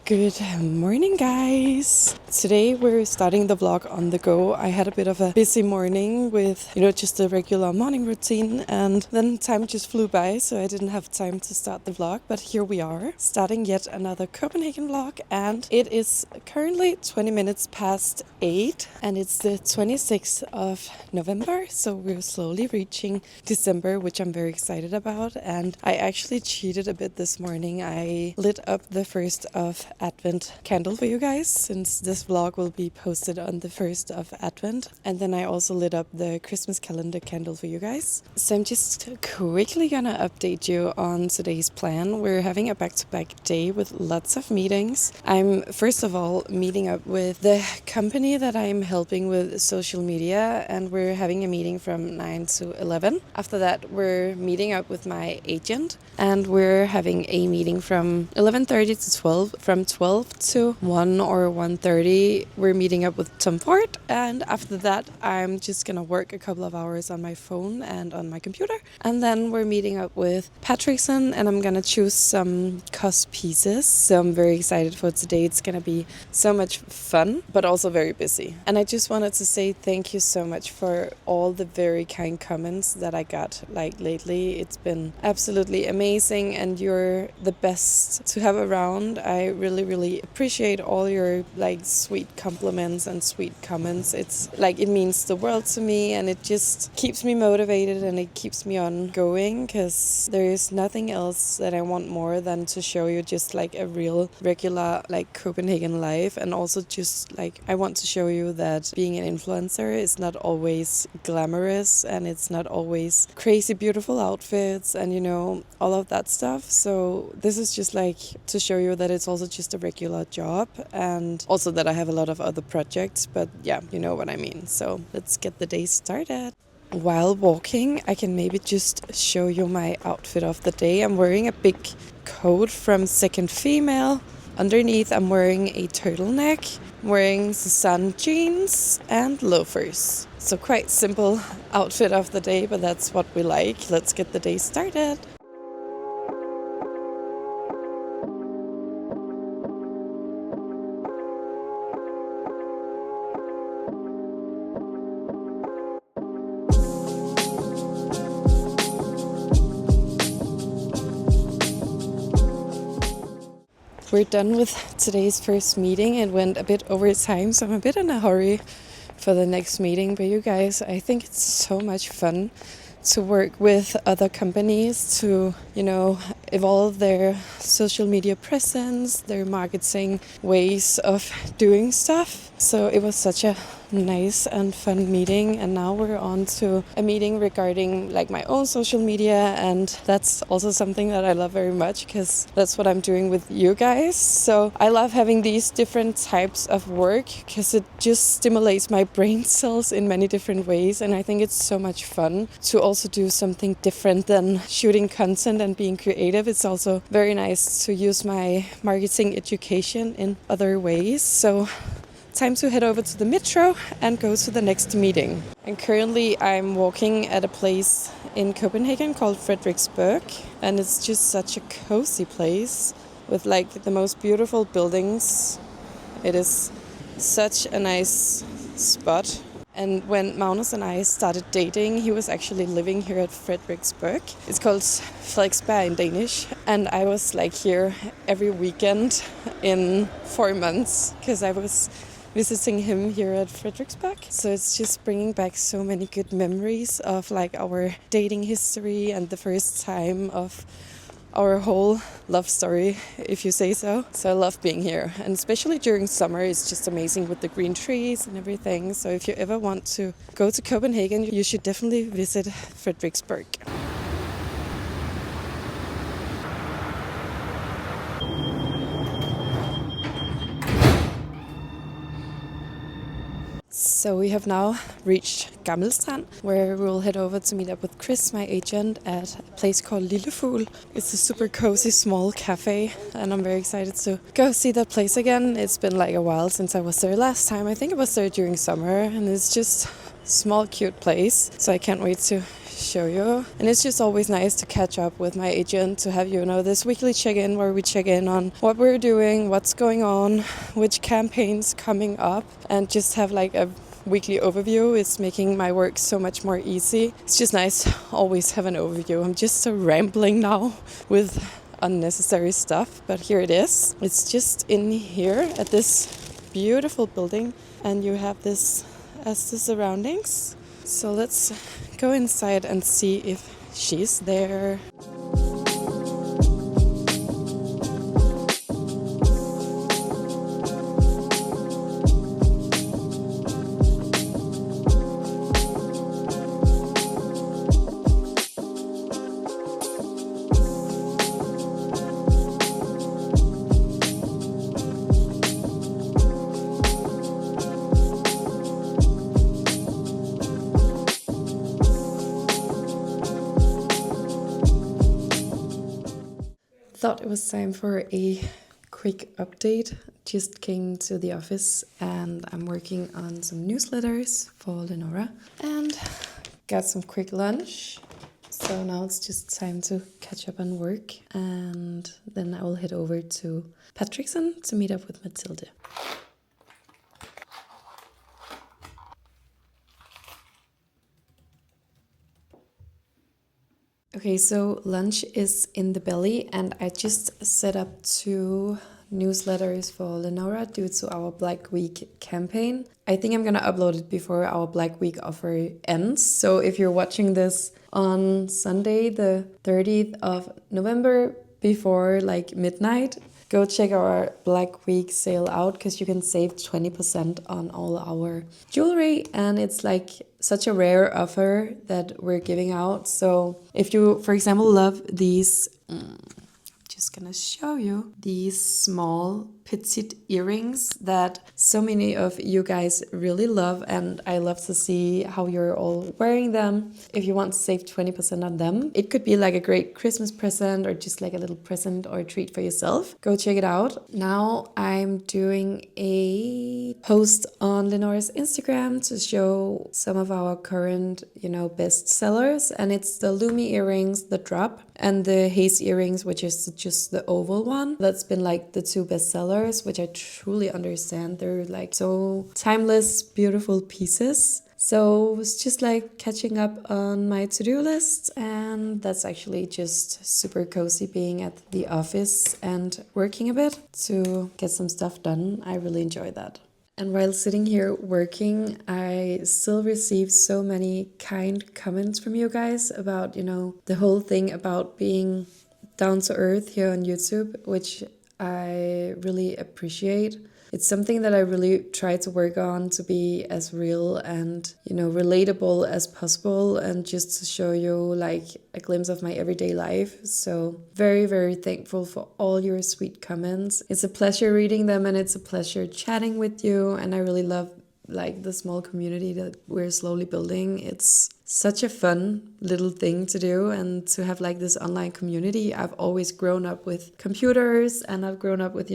Good morning, guys. Today we're starting the vlog on the go. I had a bit of a busy morning with, just a regular morning routine, and then time just flew by, so I didn't have time to start the vlog. But here we are, starting yet another Copenhagen vlog, and it is currently 20 minutes past 8, and it's the 26th of November, so we're slowly reaching December, which I'm very excited about. And I actually cheated a bit this morning. I lit up the first of Advent candle for you guys, since this vlog will be posted on the 1st of Advent. And then I also lit up the Christmas calendar candle for you guys. So I'm just quickly gonna update you on today's plan. We're having a back-to-back day with lots of meetings. I'm first of all meeting up with the company that I'm helping with social media, and we're having a meeting from 9 to 11. After that, we're meeting up with my agent, and we're having a meeting from 11:30 to 12. From 12 to 1 or 1:30, we're meeting up with Tom Ford, and after that, I'm just gonna work a couple of hours on my phone and on my computer, and then we're meeting up with Patrickson, and I'm gonna choose some cost pieces. So I'm very excited for today. It's gonna be so much fun, but also very busy. And I just wanted to say thank you so much for all the very kind comments that I got lately. It's been absolutely amazing, and you're the best to have around. I really appreciate all your sweet compliments and sweet comments. It's it means the world to me, and it just keeps me motivated and it keeps me on going, because there is nothing else that I want more than to show you just a real regular Copenhagen life. And also just I want to show you that being an influencer is not always glamorous, and it's not always crazy beautiful outfits and all of that stuff. So this is just to show you that it's also just a regular job, and also that I have a lot of other projects, but yeah, you know what I mean. So let's get the day started. While walking, I can maybe just show you my outfit of the day. I'm wearing a big coat from Second Female. Underneath, I'm wearing a turtleneck, I'm wearing Susanne jeans and loafers. So quite simple outfit of the day, but that's what we like. Let's get the day started. We're done with today's first meeting. It went a bit over time, so I'm a bit in a hurry for the next meeting. But you guys, I think it's so much fun to work with other companies to, evolve their social media presence, their marketing ways of doing stuff. So it was such a nice and fun meeting, and now we're on to a meeting regarding my own social media, and that's also something that I love very much, because that's what I'm doing with you guys. So I love having these different types of work, because it just stimulates my brain cells in many different ways, and I think it's so much fun to also do something different than shooting content and being creative. It's also very nice to use my marketing education in other ways. So time to head over to the metro and go to the next meeting. And currently I'm walking at a place in Copenhagen called Frederiksberg, and it's just such a cozy place with the most beautiful buildings. It is such a nice spot. And when Magnus and I started dating, he was actually living here at Frederiksberg. It's called Frederiksberg in Danish. And I was here every weekend in 4 months, because I was visiting him here at Frederiksberg. So it's just bringing back so many good memories of our dating history and the first time of our whole love story, if you say so. So I love being here, and especially during summer, it's just amazing with the green trees and everything. So if you ever want to go to Copenhagen, you should definitely visit Frederiksberg. So we have now reached Gammelstrand, where we'll head over to meet up with Chris, my agent, at a place called Lillefugl. It's a super cozy small cafe, and I'm very excited to go see that place again. It's been a while since I was there last time. I think I was there during summer, and it's just a small cute place. So I can't wait to show you. And it's just always nice to catch up with my agent, to have, this weekly check-in where we check in on what we're doing, what's going on, which campaigns coming up, and just have like a weekly overview. It's making my work so much more easy. It's just nice to always have an overview. I'm just so rambling now with unnecessary stuff, but here it is. It's just in here at this beautiful building, and you have this as the surroundings. So let's go inside and see if she's there. Thought it was time for a quick update. Just came to the office and I'm working on some newsletters for Lenora and got some quick lunch. So now it's just time to catch up on work, and then I will head over to Patrickson to meet up with Mathilde. Okay, so lunch is in the belly, and I just set up 2 newsletters for Lenora due to our Black Week campaign. I think I'm gonna upload it before our Black Week offer ends. So if you're watching this on Sunday, the 30th of November, before like midnight, go check our Black Week sale out, because you can save 20% on all our jewelry, and it's like such a rare offer that we're giving out. So if you, for example, love these, just gonna show you these small petite earrings that so many of you guys really love, and I love to see how you're all wearing them. If you want to save 20% on them, it could be like a great Christmas present or just like a little present or a treat for yourself. Go check it out. Now I'm doing a post on Lenora's Instagram to show some of our current, best sellers, and it's the Lumi earrings, the drop, and the Haze earrings, which is just the oval one. That's been like the 2 best sellers, which I truly understand. They're like so timeless, beautiful pieces. So it's just like catching up on my to-do list, and that's actually just super cozy being at the office and working a bit to get some stuff done. I really enjoy that. And while sitting here working, I still receive so many kind comments from you guys about, the whole thing about being down to earth here on YouTube, which I really appreciate. It's something that I really try to work on, to be as real and, relatable as possible, and just to show you like a glimpse of my everyday life. So very, very thankful for all your sweet comments. It's a pleasure reading them, and it's a pleasure chatting with you. And I really love like the small community that we're slowly building. It's such a fun little thing to do, and to have like this online community. I've always grown up with computers, and I've grown up with,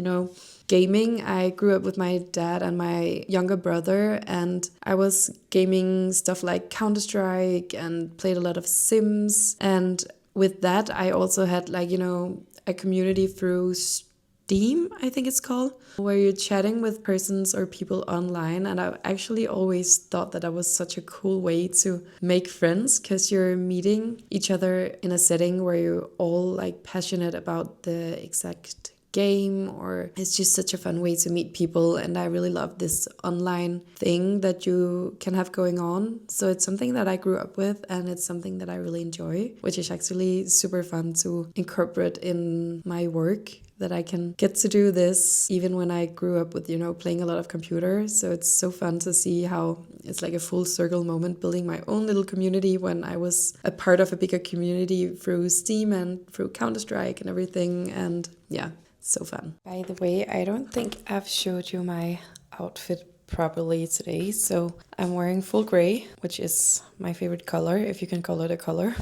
gaming. I grew up with my dad and my younger brother, and I was gaming stuff like Counter-Strike and played a lot of Sims. And with that, I also had like, a community through Steam, I think it's called, where you're chatting with persons or people online. And I've actually always thought that was such a cool way to make friends, because you're meeting each other in a setting where you're all like passionate about the exact game, or it's just such a fun way to meet people. And I really love this online thing that you can have going on. So it's something that I grew up with, and it's something that I really enjoy, which is actually super fun to incorporate in my work, that I can get to do this even when I grew up with, playing a lot of computers. So it's so fun to see how it's like a full circle moment, building my own little community when I was a part of a bigger community through Steam and through Counter-Strike and everything. And yeah, so fun. By the way, I don't think I've showed you my outfit properly today. So I'm wearing full gray, which is my favorite color, if you can call it a color.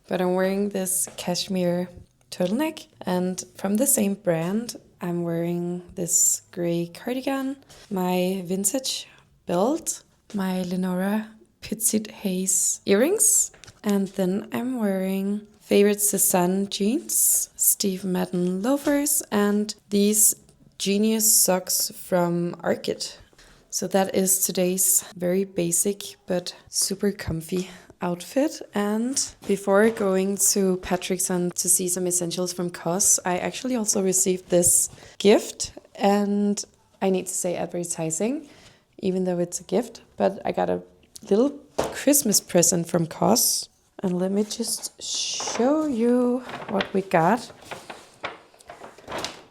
But I'm wearing this cashmere turtleneck, and from the same brand I'm wearing this gray cardigan, my vintage belt, my Lenora Petite Haze earrings, And then I'm wearing favorite Cézanne jeans, Steve Madden loafers, and these Genius socks from Arcade. So that is today's very basic but super comfy outfit. And before going to Patrickson to see some essentials from COS, I actually also received this gift. And I need to say advertising, even though it's a gift. But I got a little Christmas present from COS. And let me just show you what we got.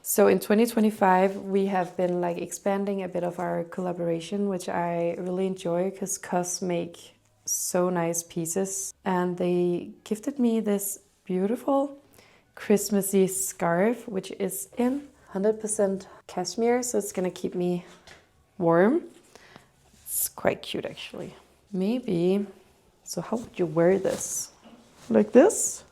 So in 2025, we have been like expanding a bit of our collaboration, which I really enjoy because COS make so nice pieces. And they gifted me this beautiful Christmassy scarf, which is in 100% cashmere, so it's gonna keep me warm. It's quite cute actually. Maybe, so how would you wear this? Like this?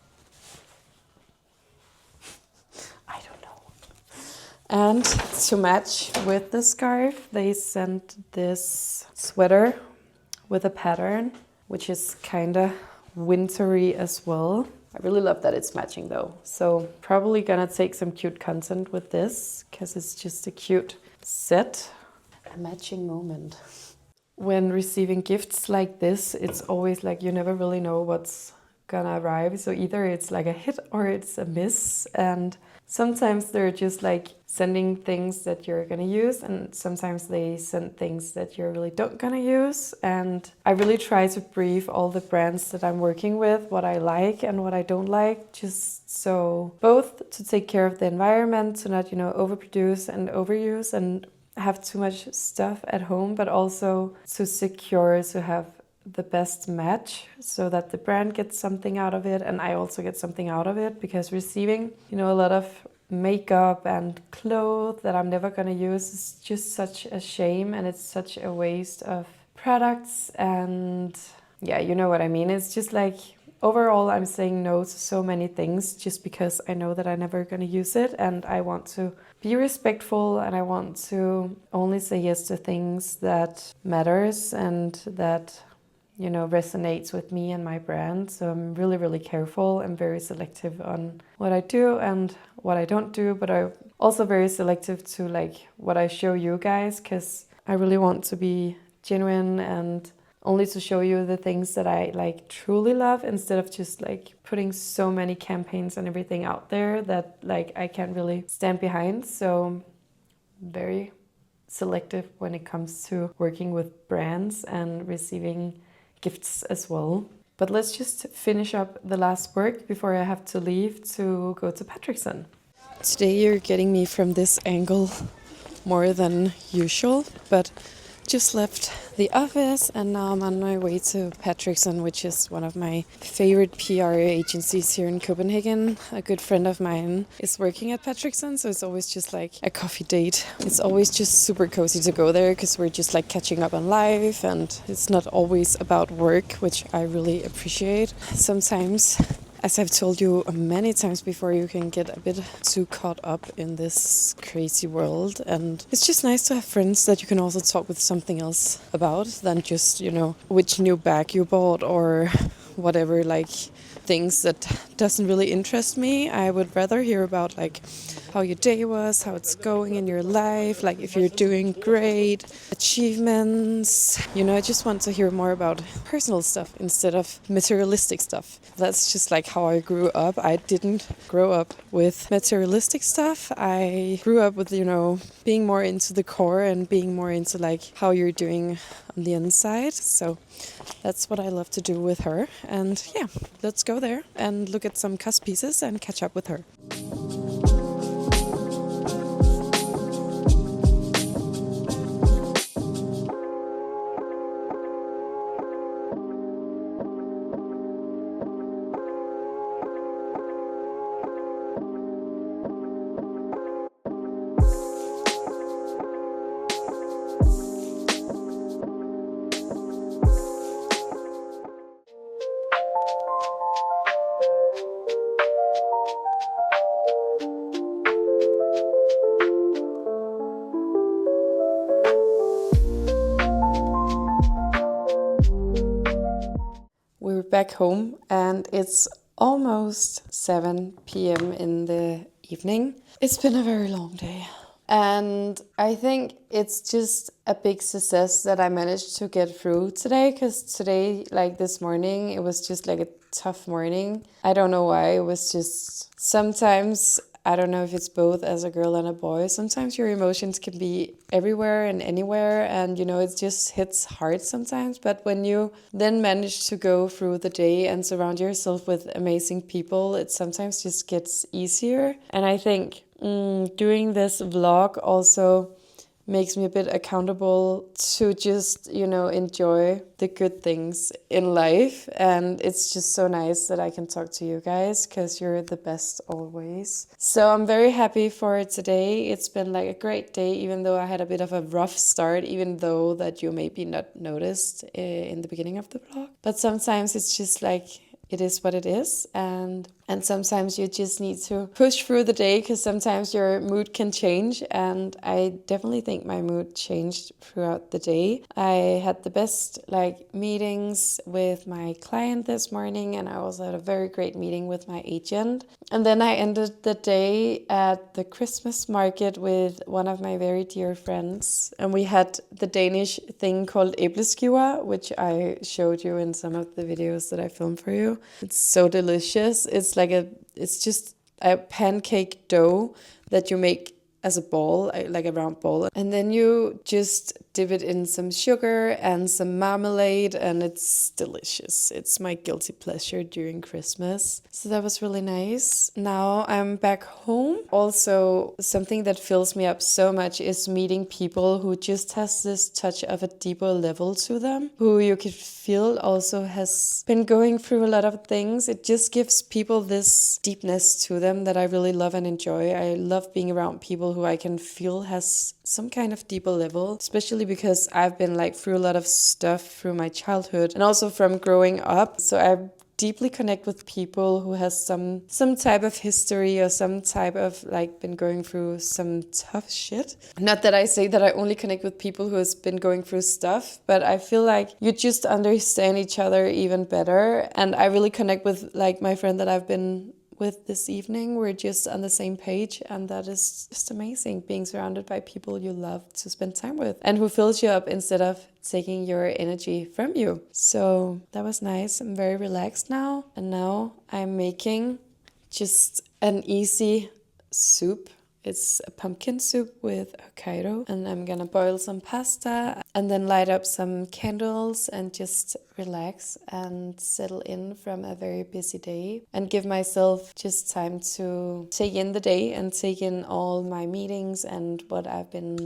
And to match with the scarf, they sent this sweater with a pattern, which is kind of wintry as well. I really love that it's matching though. So probably gonna take some cute content with this because it's just a cute set. A matching moment. When receiving gifts like this, it's always like you never really know what's gonna arrive. So either it's like a hit or it's a miss. And sometimes they're just like sending things that you're gonna use, and sometimes they send things that you're really don't gonna use. And I really try to brief all the brands that I'm working with what I like and what I don't like, just so both to take care of the environment, to not, overproduce and overuse and have too much stuff at home, but also to secure to have the best match so that the brand gets something out of it and I also get something out of it, because receiving, a lot of makeup and clothes that I'm never gonna use is just such a shame, and it's such a waste of products. And yeah, you know what I mean. It's just like overall I'm saying no to so many things just because I know that I'm never gonna use it, and I want to be respectful and I want to only say yes to things that matters and that resonates with me and my brand. So I'm really, really careful. I'm very selective on what I do and what I don't do, but I'm also very selective to like what I show you guys, because I really want to be genuine and only to show you the things that I like truly love, instead of just like putting so many campaigns and everything out there that like I can't really stand behind. So very selective when it comes to working with brands and receiving gifts as well. But let's just finish up the last work before I have to leave to go to Patrickson. Today you're getting me from this angle more than usual, but just left the office and now I'm on my way to Patrickson, which is one of my favorite PR agencies here in Copenhagen. A good friend of mine is working at Patrickson, so it's always just like a coffee date. It's always just super cozy to go there because we're just like catching up on life, and it's not always about work, which I really appreciate. Sometimes, as I've told you many times before, you can get a bit too caught up in this crazy world, and it's just nice to have friends that you can also talk with something else about than just, which new bag you bought or whatever, like things that doesn't really interest me. I would rather hear about like how your day was, how it's going in your life, like if you're doing great, achievements. I just want to hear more about personal stuff instead of materialistic stuff. That's just like how I grew up. I didn't grow up with materialistic stuff. I grew up with, being more into the core and being more into like how you're doing on the inside. So that's what I love to do with her. And yeah, let's go there and look at some COS pieces and catch up with her. back home and it's almost 7 p.m. in the evening. It's been a very long day. And I think it's just a big success that I managed to get through today, because today, like this morning, it was just like a tough morning. I don't know why. It was just sometimes, I don't know if it's both as a girl and a boy. Sometimes your emotions can be everywhere and anywhere, and it just hits hard sometimes. But when you then manage to go through the day and surround yourself with amazing people, it sometimes just gets easier. And I think doing this vlog also makes me a bit accountable to just, enjoy the good things in life. And it's just so nice that I can talk to you guys, because you're the best always. So I'm very happy for today. It's been like a great day, even though I had a bit of a rough start, even though that you maybe not noticed in the beginning of the vlog. But sometimes it's just like, it is what it is, and sometimes you just need to push through the day, because sometimes your mood can change, and I definitely think my mood changed throughout the day. I had the best meetings with my client this morning, and I also had a very great meeting with my agent. And then I ended the day at the Christmas market with one of my very dear friends, and we had the Danish thing called Æbleskiver, which I showed you in some of the videos that I filmed for you. It's so delicious. It's just a pancake dough that you make as a ball, like a round ball. And then you just dip it in some sugar and some marmalade, and it's delicious. It's my guilty pleasure during Christmas. So that was really nice. Now I'm back home. Also, something that fills me up so much is meeting people who just has this touch of a deeper level to them, who you could feel also has been going through a lot of things. It just gives people this deepness to them that I really love and enjoy. I love being around people who I can feel has some kind of deeper level, especially because I've been through a lot of stuff through my childhood and also from growing up. So I deeply connect with people who has some type of history or some type of been going through some tough shit. Not that I say that I only connect with people who has been going through stuff, but I feel like you just understand each other even better. And I really connect with my friend that I've been with this evening. We're just on the same page, and that is just amazing, being surrounded by people you love to spend time with and who fills you up instead of taking your energy from you. So that was nice. I'm very relaxed now, and now I'm making just an easy soup. It's a pumpkin soup with Hokkaido, and I'm gonna boil some pasta and then light up some candles and just relax and settle in from a very busy day and give myself just time to take in the day and take in all my meetings and what I've been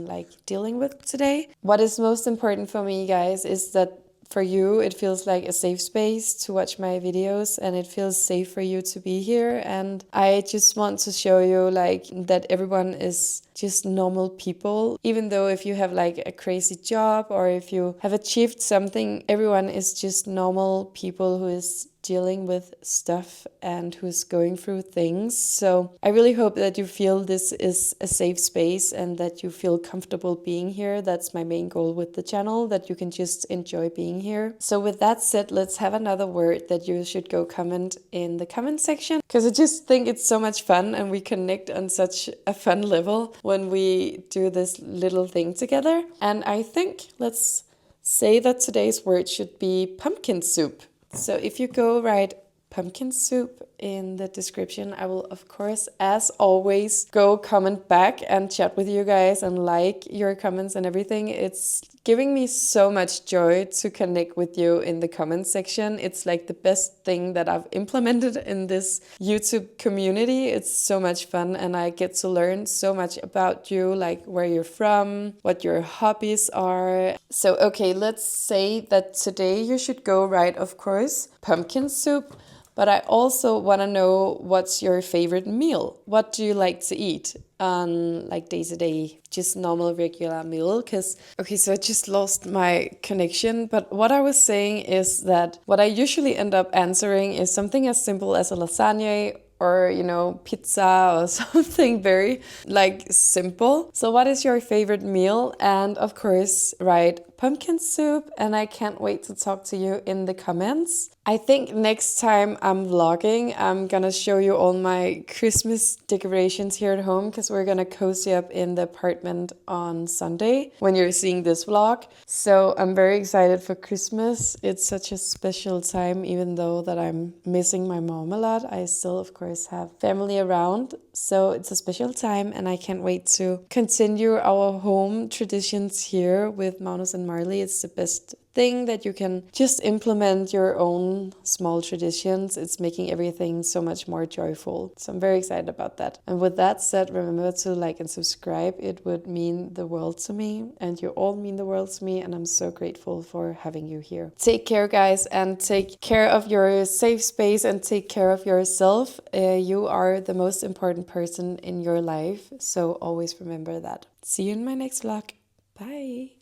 dealing with today. What is most important for me, guys, is that for you, it feels like a safe space to watch my videos, and it feels safe for you to be here. And I just want to show you that everyone is just normal people. Even though if you have a crazy job or if you have achieved something, everyone is just normal people who is dealing with stuff and who's going through things. So I really hope that you feel this is a safe space and that you feel comfortable being here. That's my main goal with the channel, that you can just enjoy being here. So with that said, let's have another word that you should go comment in the comment section, because I just think it's so much fun and we connect on such a fun level when we do this little thing together. And I think let's say that today's word should be pumpkin soup. So if you go write pumpkin soup in the description, I will, of course, as always, go comment back and chat with you guys and like your comments and everything. It's giving me so much joy to connect with you in the comment section. It's the best thing that I've implemented in this YouTube community. It's so much fun, and I get to learn so much about you, where you're from, what your hobbies are. So, okay, let's say that today you should go write, of course, pumpkin soup. But I also want to know, what's your favorite meal? What do you like to eat on day to day, just normal regular meal? Because, okay, so I just lost my connection. But what I was saying is that what I usually end up answering is something as simple as a lasagna or, pizza or something very simple. So what is your favorite meal? And of course, write pumpkin soup, and I can't wait to talk to you in the comments. I think next time I'm vlogging, I'm gonna show you all my Christmas decorations here at home because we're gonna cozy up in the apartment on Sunday when you're seeing this vlog. So I'm very excited for Christmas. It's such a special time, even though that I'm missing my mom a lot. I still, of course, have family around. So it's a special time and I can't wait to continue our home traditions here with Magnus and Marley. It's the best thing that you can just implement your own small traditions. It's making everything so much more joyful. So I'm very excited about that. And with that said, remember to like and subscribe. It would mean the world to me, and you all mean the world to me, and I'm so grateful for having you here. Take care, guys, and take care of your safe space and take care of yourself. You are the most important person in your life, so always remember that. See you in my next vlog. Bye.